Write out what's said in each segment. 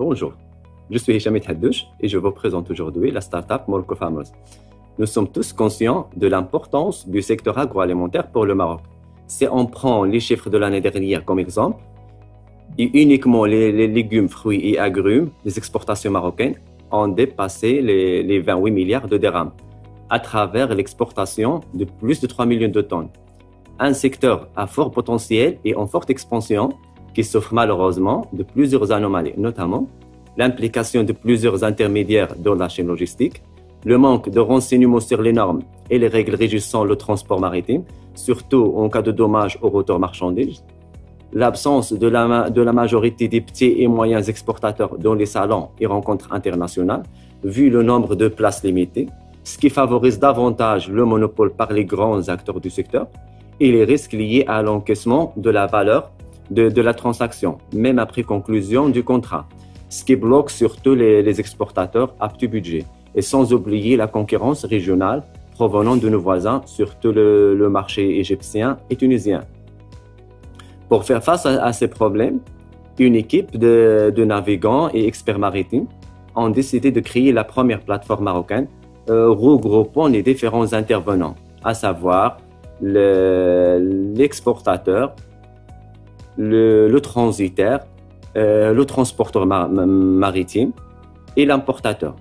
Bonjour, je suis Hicham Haddouche et je vous présente aujourd'hui la start-up Morocco Farmers. Nous sommes tous conscients de l'importance du secteur agroalimentaire pour le Maroc. Si on prend les chiffres de l'année dernière comme exemple, et uniquement les légumes, fruits et agrumes, les exportations marocaines ont dépassé les 28 milliards de dirhams à travers l'exportation de plus de 3 millions de tonnes. Un secteur à fort potentiel et en forte expansion qui souffre malheureusement de plusieurs anomalies, notamment l'implication de plusieurs intermédiaires dans la chaîne logistique, le manque de renseignements sur les normes et les règles régissant le transport maritime, surtout en cas de dommages au retour marchandises, l'absence de la majorité des petits et moyens exportateurs dans les salons et rencontres internationales, vu le nombre de places limitées, ce qui favorise davantage le monopole par les grands acteurs du secteur, et les risques liés à l'encaissement de la valeur de la transaction, même après conclusion du contrat, ce qui bloque surtout les exportateurs à petit budget, et sans oublier la concurrence régionale provenant de nos voisins, surtout le marché égyptien et tunisien. Pour faire face à ces problèmes, une équipe de navigants et experts maritimes ont décidé de créer la première plateforme marocaine regroupant les différents intervenants, à savoir l'exportateur, le transitaire, le transporteur maritime et l'importateur.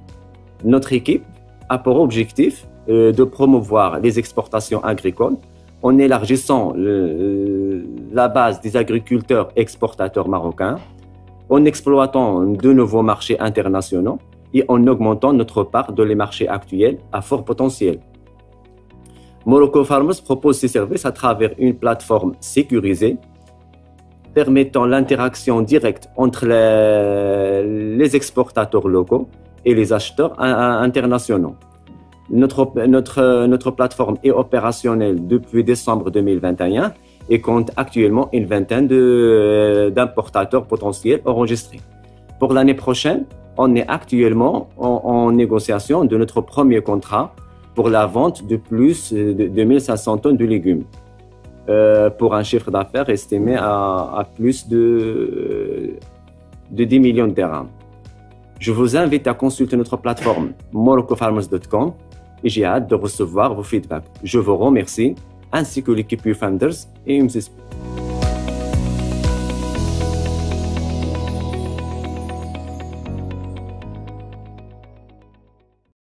Notre équipe a pour objectif de promouvoir les exportations agricoles en élargissant la base des agriculteurs exportateurs marocains, en exploitant de nouveaux marchés internationaux et en augmentant notre part dans les marchés actuels à fort potentiel. Morocco Farmers propose ses services à travers une plateforme sécurisée permettant l'interaction directe entre les exportateurs locaux et les acheteurs internationaux. Notre plateforme est opérationnelle depuis décembre 2021 et compte actuellement une vingtaine d'importateurs potentiels enregistrés. Pour l'année prochaine, on est actuellement en négociation de notre premier contrat pour la vente de plus de 1500 tonnes de légumes, pour un chiffre d'affaires estimé à plus de 10 millions de dirhams. Je vous invite à consulter notre plateforme moroccofarmers.com et j'ai hâte de recevoir vos feedbacks. Je vous remercie, ainsi que l'équipe YouFounders et UMCSP.